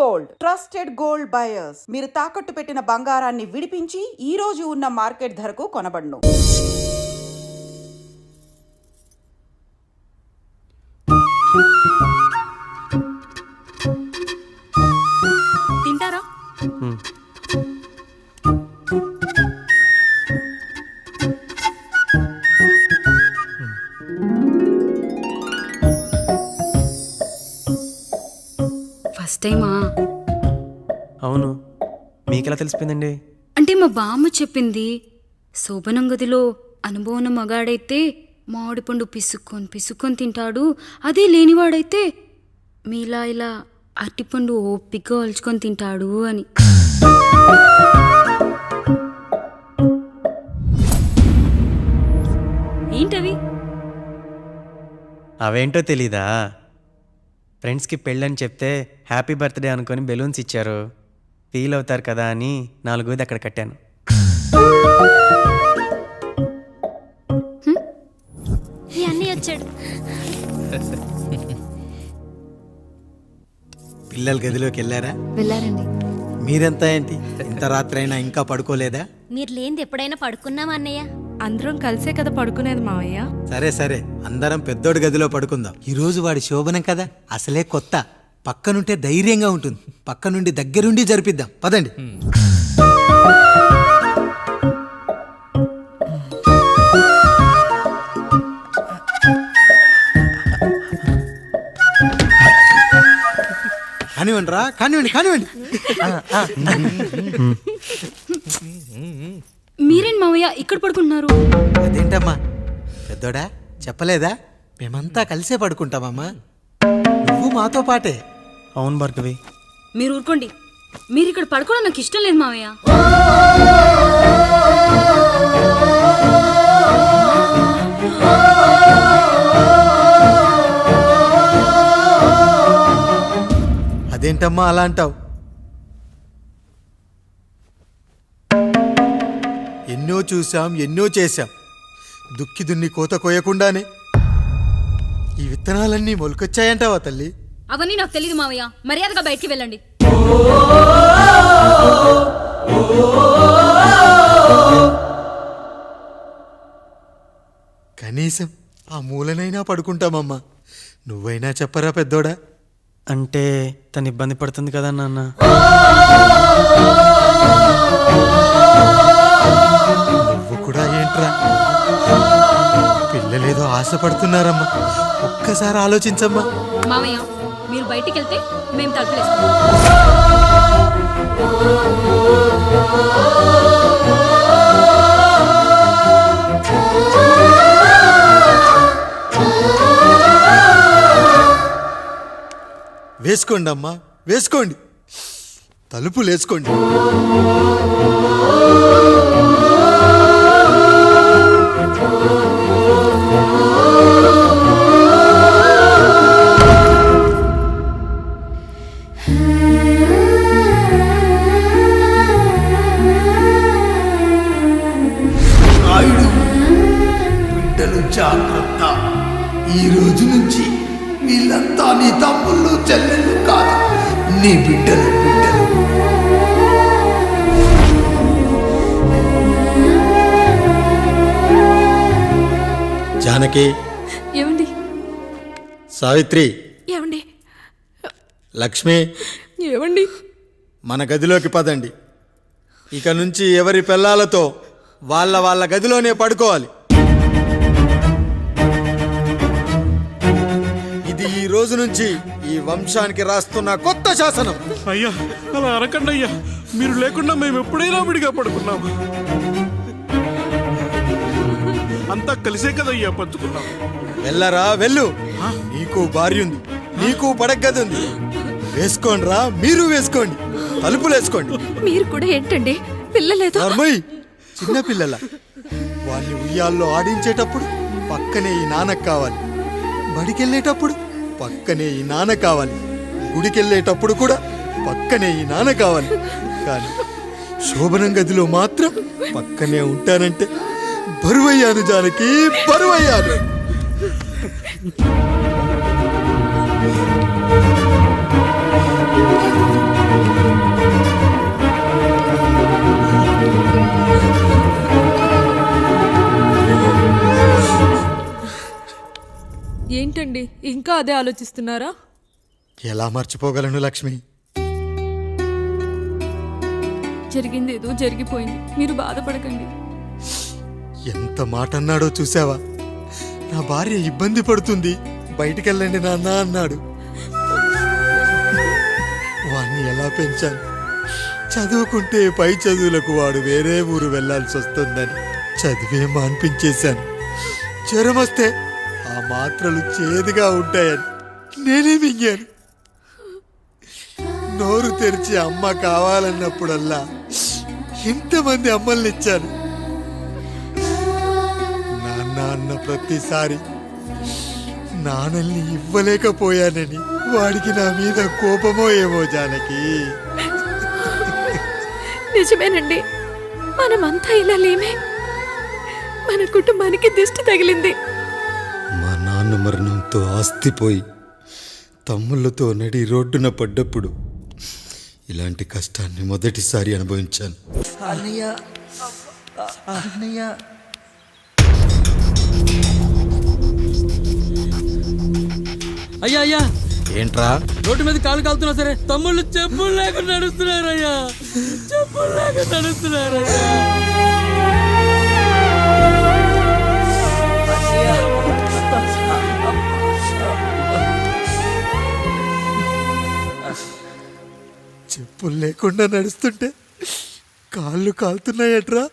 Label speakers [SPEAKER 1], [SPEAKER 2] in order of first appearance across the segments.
[SPEAKER 1] Gold trusted gold buyers. మీరు తాకట్టు పెట్టిన బంగారాన్ని విడిపించి ఈ రోజు ఉన్న మార్కెట్ ధరకు కొనబడును.
[SPEAKER 2] తింటారా? ఫస్ట్ టైమా?
[SPEAKER 3] అవును, మీకెలా తెలిసిపోయిందండి?
[SPEAKER 2] అంటే మా బామ్మ చెప్పింది. శోభనం గదిలో అనుభవం మగాడైతే మామిడిపండు పిసుక్కొని తింటాడు, అదే లేనివాడైతే మీలా ఇలా అరటిపండు ఓపిగ్గా ఒలుచుకొని తింటాడు అని. ఏంటవి?
[SPEAKER 3] అవేంటో తెలీదా? ఫ్రెండ్స్కి పెళ్ళని చెప్తే హ్యాపీ బర్త్డే అనుకొని బెలూన్స్ ఇచ్చారు, ఫీల్ అవుతారు కదా అని 4 అక్కడ కట్టాను.
[SPEAKER 2] వచ్చాడు.
[SPEAKER 4] పిల్లల గదిలోకి
[SPEAKER 2] వెళ్ళారండి.
[SPEAKER 4] మీరెంత ఏంటి ఇంత రాత్రి అయినా ఇంకా పడుకోలేదా?
[SPEAKER 5] మీరు లేనిది ఎప్పుడైనా పడుకున్నామా అన్నయ్య?
[SPEAKER 6] అందరం కలిసే కదా పడుకునేది మావయ్య.
[SPEAKER 4] సరే అందరం పెద్దోడి గదిలో పడుకుందాం. ఈ రోజు వాడి శోభనం కదా, అసలే కొత్త. పక్కనుంటే ధైర్యంగా ఉంటుంది. పక్క నుండి దగ్గరుండి జరిపిద్దాం, పదండి. కానివ్వండి.
[SPEAKER 2] మీరేం మావయ్య ఇక్కడ పడుకుంటున్నారు?
[SPEAKER 4] అదేంటమ్మా పెద్దోడా, చెప్పలేదా? మేమంతా కలిసే పడుకుంటామమ్మా, నువ్వు మాతో పాటే.
[SPEAKER 3] అవును భార్గవి.
[SPEAKER 2] మీరు ఊరుకోండి. మీరు ఇక్కడ పడుకోవడం నాకు ఇష్టం లేదు మావయ్య.
[SPEAKER 4] అదేంటమ్మా అలా అంటావు? ఎన్నో చూసాం, ఎన్నో చేశాం. దుక్కి దున్ని కోత కోయకుండానే ఈ విత్తనాలన్నీ మొలకొచ్చాయంటావా తల్లి?
[SPEAKER 2] అవన్నీ నాకు తెలియదు మావయ్య, మర్యాదగా బయటికి వెళ్ళండి.
[SPEAKER 4] కనీసం ఆ మూలనైనా పడుకుంటామమ్మా. నువ్వైనా చెప్పరా పెద్దోడా?
[SPEAKER 3] అంటే తను ఇబ్బంది పడుతుంది కదా నాన్న.
[SPEAKER 4] నువ్వు కూడా ఏంట్రా, పిల్లలేదో ఆశపడుతున్నారమ్మా. ఒక్కసారి ఆలోచించమ్మా.
[SPEAKER 2] మావయ్య మీరు బయటికి వెళ్తే మేము తలుపులేస్తాం.
[SPEAKER 4] వేసుకోండి అమ్మా, వేసుకోండి. తలుపులు వేసుకోండి.
[SPEAKER 7] బిడ్డలు జాగ్రత్త. ఈ రోజు నుంచి వీళ్ళంతా నీ తమ్ముళ్ళు చెల్లెళ్ళు కాదు, నీ బిడ్డలు.
[SPEAKER 4] జానకి,
[SPEAKER 6] ఏమండి?
[SPEAKER 4] సావిత్రి,
[SPEAKER 6] ఏమండి?
[SPEAKER 4] లక్ష్మి,
[SPEAKER 6] ఏమండి?
[SPEAKER 4] మన గదిలోకి పదండి. ఇక నుంచి ఎవరి పిల్లలతో వాళ్ళ గదిలోనే పడుకోవాలి. ఇది ఈ రోజు నుంచి ఈ వంశానికి రాస్తున్న కొత్త శాసనం.
[SPEAKER 8] అయ్యా అలా అరకండి అయ్యా, మీరు లేకుండా మేము ఎప్పుడైనా విడిగా పడుకున్నాము. అంతా కలిసే కదయ్యా పంచుకున్నాం.
[SPEAKER 4] వెళ్ళరా వెళ్ళు. నీకు భార్య ఉంది, నీకు పడగది ఉంది. వేసుకోండి రా, మీరు వేసుకోండి. తలుపులు వేసుకోండి.
[SPEAKER 6] మీరు కూడా ఏంటండి పిల్లలేదు?
[SPEAKER 4] చిన్న పిల్లల వాళ్ళని ఉయ్యాల్లో ఆడించేటప్పుడు పక్కనే ఈ నాన్న కావాలి. బడికెళ్ళేటప్పుడు పక్కనే ఈ నాన్న కావాలి. గుడికెళ్ళేటప్పుడు కూడా పక్కనే ఈ నాన్న కావాలి. కానీ శోభనం గదిలో మాత్రం పక్కనే ఉంటానంటే బరువయ్యాను జానకి, బరువయ్యాను.
[SPEAKER 6] ఏంటండి ఇంకా అదే ఆలోచిస్తున్నారా?
[SPEAKER 4] ఎలా మర్చిపోగలను లక్ష్మి?
[SPEAKER 6] జరిగింది ఏదో జరిగిపోయింది, మీరు బాధపడకండి.
[SPEAKER 4] ఎంత మాట అన్నాడో చూసావా? నా భార్య ఇబ్బంది పడుతుంది, బయటికెళ్ళండి నాన్న అన్నాడు. వాణ్ణి ఎలా పెంచాను? చదువుకుంటే పై చదువులకు వాడు వేరే ఊరు వెళ్లాల్సి వస్తుందని చదివే మాన్పించేశాను. జ్వరం వస్తే ఆ మాత్రలు చేదుగా ఉంటాయని నేనే మింగాను. నోరు తెరిచి అమ్మ కావాలన్నప్పుడల్లా ఎంతమంది అమ్మల్ని ఇచ్చాను. నాన్న అన్న ప్రతిసారి నాన్నల్ని ఇవ్వలేకపోయానని వాడికి నా మీద కోపమో ఏమో జానకి.
[SPEAKER 6] నిజమేనండి, మనమంతా ఇలా లేమే. మన కుటుంబానికి దిష్టి తగిలింది.
[SPEAKER 4] మా నాన్న మరణంతో ఆస్తిపోయి తమ్ముళ్ళతో నడి రోడ్డున పడ్డప్పుడు ఇలాంటి కష్టాన్ని మొదటిసారి అనుభవించాను.
[SPEAKER 7] అన్నయ్య అన్నయ్య
[SPEAKER 9] అయ్యా అయ్యా,
[SPEAKER 4] ఏంట్రా?
[SPEAKER 9] రోడ్డు మీద కాలు కాలుతున్నా సరే తమ్ముళ్ళు చెప్పులు లేకుండా నడుస్తున్నారయ్యా, చెప్పులు లేకుండా నడుస్తున్నారయ్యా.
[SPEAKER 4] చెప్పులు లేకుండా నడుస్తుంటే కాళ్ళు కాలుతున్నాయట్రా.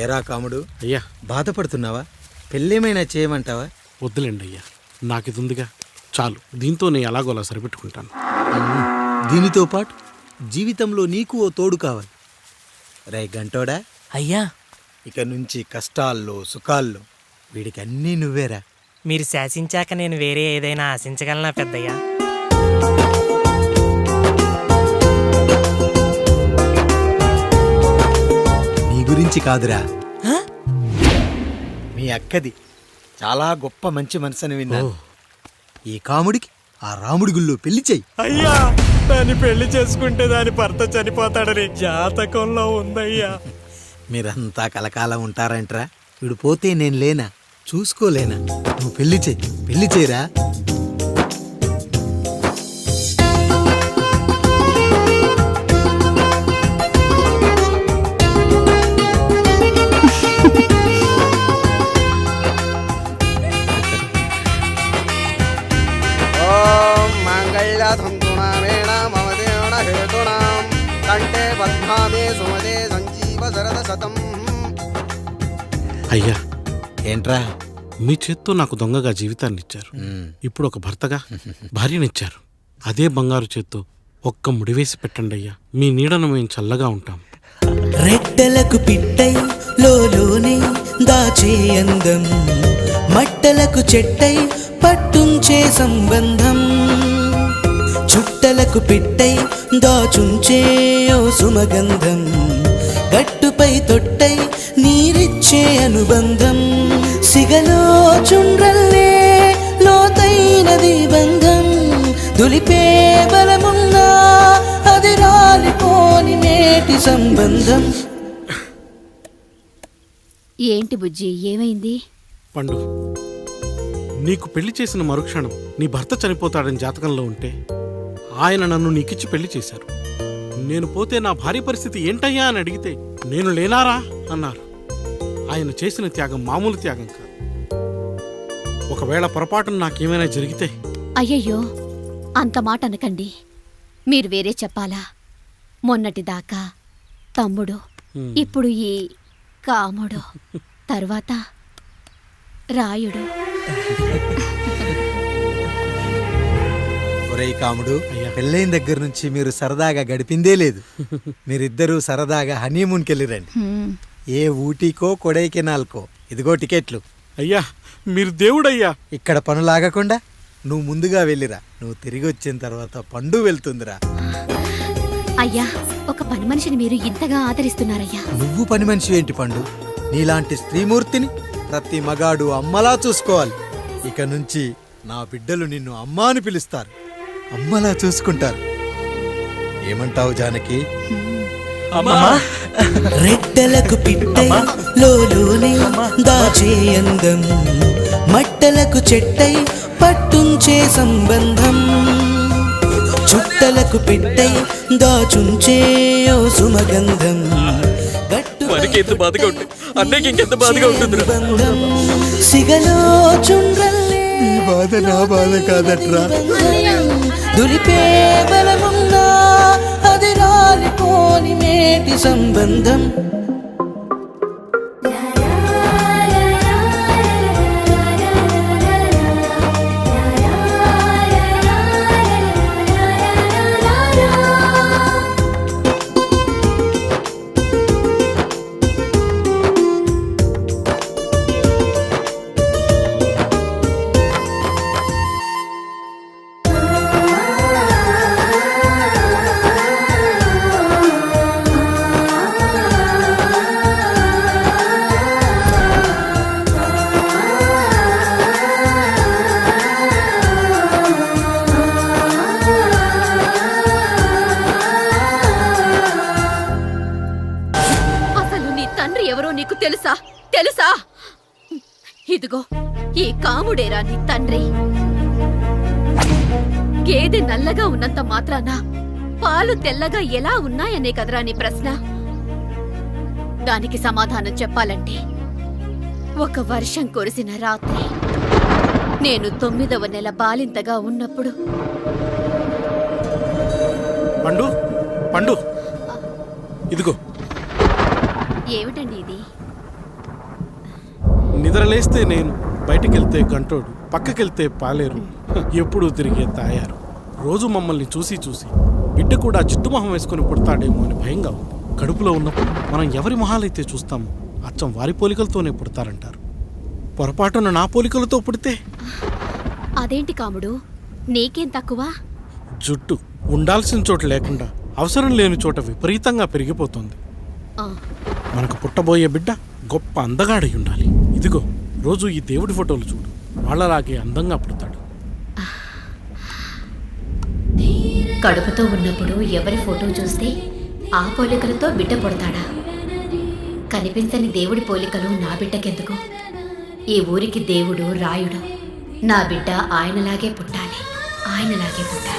[SPEAKER 4] ఏరా కాముడు,
[SPEAKER 8] అయ్యా
[SPEAKER 4] బాధపడుతున్నావా? పెళ్ళేమైనా చేయమంటావా?
[SPEAKER 8] వద్దులేండి అయ్యా, నాకు ఇది ఉందిగా చాలు, దీంతో నేను ఎలాగోలా సరిపెట్టుకుంటాను.
[SPEAKER 4] దీనితో పాటు జీవితంలో నీకు ఓ తోడు కావాలి. రే గంటోడా,
[SPEAKER 10] అయ్యా,
[SPEAKER 4] ఇక నుంచి కష్టాల్లో సుఖాల్లో వీడికి అన్నీ నువ్వేరా.
[SPEAKER 10] మీరు శాసించాక నేను వేరే ఏదైనా ఆశించగలనా పెద్దయ్యా?
[SPEAKER 4] నీ గురించి కాదురా, మీ అక్కది. చాలా గొప్ప మంచి మనసుని విన్నాను. ఈ కాముడికి ఆ రాముడి గుళ్ళో పెళ్లి చెయ్యి.
[SPEAKER 3] అయ్యా, దాన్ని పెళ్లి చేసుకుంటే దాని భర్త చనిపోతాడని జాతకంలో ఉందయ్యా.
[SPEAKER 4] మీరంతా కలకాలం ఉంటారంట్రా. వీడు పోతే నేను లేనా? చూసుకోలేనా? నువ్వు పెళ్లి చెయ్యి, పెళ్లి చేయరా.
[SPEAKER 8] అయ్యా,
[SPEAKER 4] ఏంట్రా?
[SPEAKER 8] మీ చేత్తో నాకు దొంగగా జీవితాన్ని ఇచ్చారు, ఇప్పుడు ఒక భర్తగా భార్యనిచ్చారు. అదే బంగారు చేత్తో ఒక్క ముడివేసి పెట్టండి అయ్యా, మీ నీడను మేము చల్లగా ఉంటాం.
[SPEAKER 11] రెట్టలకు పిట్టై లోనే దాచే అందం, మట్టలకు చెట్టై పట్టుంచే సంబంధం, చుట్టలకు పిట్టై దాచుంచే ఓ సుమగంధం, గట్టుపై తొట్టై నీరిచ్చే అనుబంధం, సిగలో చుండ్రల్లే లోతైనది బంధం, దులిపే బలమున్నా అది రాలిపోని నేటి సంబంధం.
[SPEAKER 5] ఏంటి బుజ్జి, ఏమైంది?
[SPEAKER 8] పండు, నీకు పెళ్లి చేసిన మరుక్షణం నీ భర్త చనిపోతాడని జాతకంలో ఉంటే ఆయన నన్ను నీకిచ్చి పెళ్లి చేశారు. నేను పోతే నా భార్య పరిస్థితి ఏంటయ్యా అని అడిగితే నేను లేనారా అన్నారు. ఆయన చేసిన త్యాగం మామూలు త్యాగం కాదు. ఒకవేళ పొరపాటున నాకేమైనా జరిగితే?
[SPEAKER 5] అయ్యయ్యో, అంత మాట అనకండి. మీరు వేరే చెప్పాలా? మొన్నటిదాకా తమ్ముడు, ఇప్పుడు ఈ కాముడు, తర్వాత రాయుడు.
[SPEAKER 4] ఒరేయ్ కాముడు, పెళ్ళైన దగ్గర నుంచి మీరు సరదాగా గడిపిందే లేదు. మీరిద్దరూ సరదాగా హనీమూన్కి వెళ్ళిరండి. ఏ ఊటీకో కొడైకెనాల్కో. ఇదిగో టికెట్లు.
[SPEAKER 8] అయ్యా, మీరు దేవుడయ్యా.
[SPEAKER 4] ఇక్కడ పనులాగకుండా నువ్వు ముందుగా వెళ్ళిరా. నువ్వు తిరిగి వచ్చిన తర్వాత పండు వెళ్తుందిరా.
[SPEAKER 5] అయ్యా, ఒక పని మనిషిని మీరు ఇంతగా ఆదరిస్తున్నారయ్యా.
[SPEAKER 4] నువ్వు పని మనిషి ఏంటి పండు? నీలాంటి స్త్రీమూర్తిని ప్రతి మగాడు అమ్మలా చూసుకోవాలి. ఇక నుంచి నా బిడ్డలు నిన్ను అమ్మా అని పిలుస్తారు, అమ్మలా చూసుకుంటారు. ఏమంటావు జానకి?
[SPEAKER 11] రెట్టలకు పిట్టై లోలోనే దాచే అందం, మట్టలకు చెట్టై పట్టుంచే సంబంధం, చుట్టలకు పెట్టై దాచుంచే ఓ సుమగంధం,
[SPEAKER 9] ఎంత బాధగా ఉంటుంది అన్నయ్యకి ఇంకెంత బాధగా ఉంటుంది.
[SPEAKER 11] సిగలో చుండ్రల్లే
[SPEAKER 4] ఈ బాధ నా బాధ కాదట్రా.
[SPEAKER 11] దులిపే బలమున్నా అది రాలిపోని మేటి సంబంధం.
[SPEAKER 5] అసలు నీ తండ్రి ఎవరో నీకు తెలుసా? తెలుసా? ఇదిగో ఈ కాముడేరా నీ తండ్రి. గేదె నల్లగా ఉన్నంత మాత్రాన పాలు తెల్లగా ఎలా ఉన్నాయనే కదరా నీ ప్రశ్న. దానికి సమాధానం చెప్పాలంటే ఒక వర్షం కురిసిన రాత్రి నేను 9వ నెల బాలింతగా ఉన్నప్పుడు.
[SPEAKER 8] పండు పండు ఇదిగో.
[SPEAKER 5] ఏమిటండి ఇది?
[SPEAKER 8] నిద్రలేస్తే నేను, బయటికెళ్తే గంటోడు, పక్కకెళ్తే పాలేరు, ఎప్పుడూ తిరిగే తాయారు. రోజు మమ్మల్ని చూసి చూసి బిడ్డ కూడా చిట్టుమొహం వేసుకుని పుడతాడేమో అని భయంగా ఉంది. కడుపులో ఉన్నప్పుడు మనం ఎవరి మొహాలైతే చూస్తామో అచ్చం వారి పోలికలతోనే పుడతారంటారు. పొరపాటున నా పోలికలతో పుడితే?
[SPEAKER 5] అదేంటి కాముడు, నీకేం తక్కువ?
[SPEAKER 8] జుట్టు ఉండాల్సిన చోట లేకుండా అవసరం లేని చోట విపరీతంగా పెరిగిపోతుంది.
[SPEAKER 5] ఆ,
[SPEAKER 8] మనకు పుట్టబోయే బిడ్డ గొప్ప అందగాడై ఉండాలి. ఇదిగో రోజు ఈ దేవుడి ఫోటోలు చూడు, వాళ్ళలాగే అందంగా పుడతాడు.
[SPEAKER 5] కడుపుతో ఉన్నప్పుడు ఎవరి ఫోటో చూస్తే ఆ పోలికలతో బిడ్డ పుడతాడా? కనిపించని దేవుడి పోలికలు నా బిడ్డకెందుకు? ఈ ఊరికి దేవుడు రాయుడు. నా బిడ్డ ఆయనలాగే పుట్టాలి, ఆయనలాగే పుట్టాలి.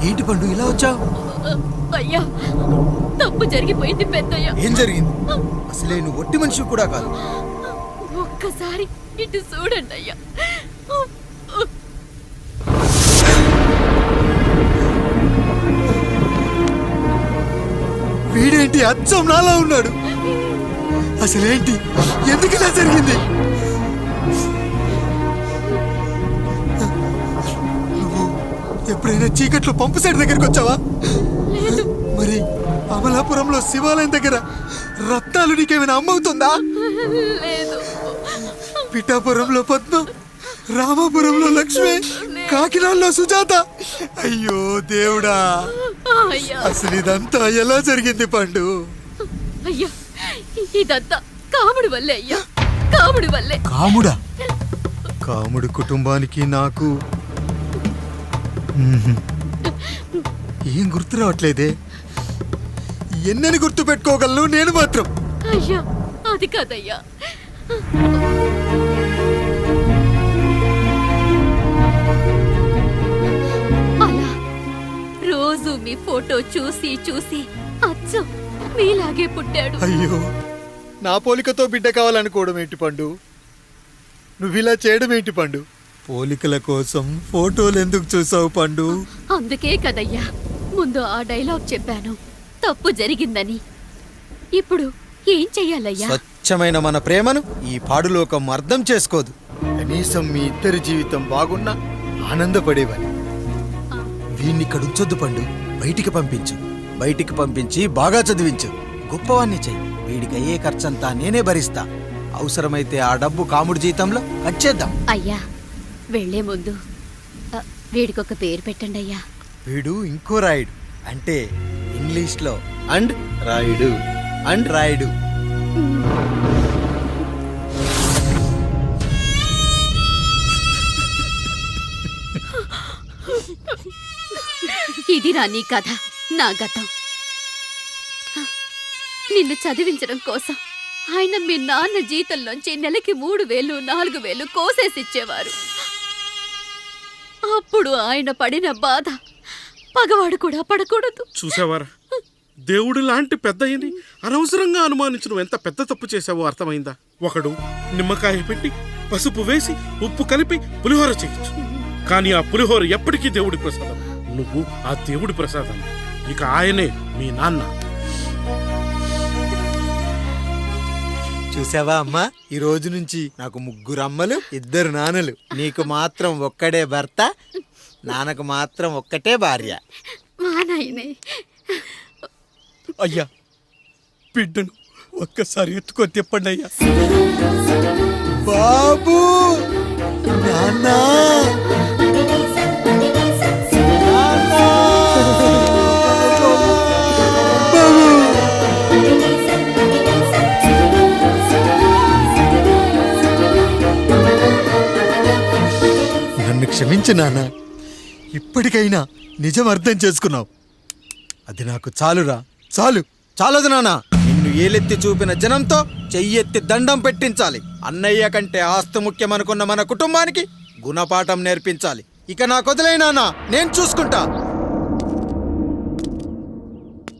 [SPEAKER 4] ఏంటి పండు ఇలా వచ్చావు?
[SPEAKER 5] అయ్యా, తప్పు జరిగిపోయింది పెద్దయ్యా.
[SPEAKER 4] ఏం జరిగింది? అసలే నువ్వు ఒట్టి మనిషి కూడా కాదు.
[SPEAKER 5] ఒక్కసారి ఇటు చూడండి అయ్యా.
[SPEAKER 4] వీడేంటి అచ్చం నాలా ఉన్నాడు? అసలేంటి, ఎందుకు ఇలా జరిగింది? నువ్వు ఎప్పుడైనా చీకట్లో పంపు సైడ్ దగ్గరికి వచ్చావా? మరి అమలాపురంలో శివాలయం దగ్గర రత్నాలు నీకేమైనా అమ్మవుతుందా? పిఠాపురంలో పద్మ, రామాపురంలో లక్ష్మి, కాకినాడలో సుజాత. అయ్యో దేవుడా!
[SPEAKER 6] అయ్యా
[SPEAKER 4] అసలు ఇదంతా ఎలా జరిగింది పండు?
[SPEAKER 6] అయ్యా ఇదంతా కాముడి వల్లే అయ్యా, కాముడి వల్లే.
[SPEAKER 4] కాముడా? కాముడు కుటుంబానికి నాకు ఏం గుర్తు రావట్లేదే. ఎన్నని గుర్తు పెట్టుకోగలను నేను మాత్రం.
[SPEAKER 6] అయ్యా అది కాదయ్యా, అలా రోజు మీ ఫోటో చూసి చూసి అచ్చం మీలాగే పుట్టాడు.
[SPEAKER 4] అయ్యో, నా పోలికతో బిడ్డ కావాలనుకోవడం ఏంటి పండు? నువ్విలా చేయడం ఏంటి పండు? పోలికల కోసం ఫోటోలు ఎందుకు చూసావు పండు?
[SPEAKER 6] అందుకే కదయ్యా ముందు ఆ డైలాగ్ చెప్పాను, తప్పు జరిగిందని. ఇప్పుడు ఏం చెయ్యాలయ్యా?
[SPEAKER 4] స్వచ్ఛమైన మన ప్రేమను ఈ పాడులోకం అర్థం చేసుకోదు. కనీసం మీ ఇద్దరి జీవితం బాగున్నా ఆనందపడేవాడి. వీణ్ణి ఇక్కడ ఉంచొద్దు పండు, బయటికి పంపించు. బయటికి పంపించి బాగా చదివించు, గొప్పవాణ్ణి చెయ్యి. వీడికి అయ్యే ఖర్చంతా నేనే భరిస్తా. అవసరమైతే ఆ డబ్బు కాముడి జీతంలో కట్ చేద్దాం.
[SPEAKER 6] అయ్యా వెళ్లే ముందు వీడికొక పేరు పెట్టండి అయ్యా.
[SPEAKER 4] వీడు ఇంకో రాయుడు, అంటే ఇంగ్లీష్లో అండ్ రాయుడు, అండ్ రాయుడు.
[SPEAKER 6] ఇది రా నీ కథ, నా గతం. నిన్ను చదివించడం కోసం ఆయన మీ నాన్న జీతంలోంచి నెలకి 3,000 4,000 కోసేసిచ్చేవారు. అప్పుడు ఆయన పడిన బాధ పగవాడు కూడా పడకూడదు.
[SPEAKER 8] చూసావారా, దేవుడు లాంటి పెద్దయ్యని అనవసరంగా అనుమానించడం ఎంత పెద్ద తప్పు చేశావో అర్థమైందా? ఒకడు నిమ్మకాయ పెట్టి పసుపు వేసి ఉప్పు కలిపి పులిహోర చేయొచ్చు, కానీ ఆ పులిహోర ఎప్పటికీ దేవుడి ప్రసాదం. నువ్వు ఆ దేవుడి ప్రసాదం. ఇక ఆయనే మీ నాన్న.
[SPEAKER 4] చూసావా అమ్మా, ఈ రోజు నుంచి నాకు 3 అమ్మలు 2 నాన్నలు. నీకు మాత్రం ఒక్కడే భర్త, నాన్నకు మాత్రం ఒక్కటే భార్య.
[SPEAKER 6] మా నాయనే
[SPEAKER 4] అయ్యా, బిడ్డను ఒక్కసారి ఎత్తుకొని తిప్పండి అయ్యా. బాబు, నాన్నా, నన్ను క్షమించు నాన్న. ఇప్పటికైనా నిజం అర్థం చేసుకున్నావు. అది నాకు చాలురా, చాలదు నాన్న. నిన్ను ఏలెత్తి చూపిన జనంతో చెయ్యెత్తి దండం పెట్టించాలి. అన్నయ్య కంటే ఆస్తి ముఖ్యమనుకున్న మన కుటుంబానికి గుణపాఠం నేర్పించాలి. ఇక నాకు వదిలేయ్ నాన్న, నేను చూసుకుంటా.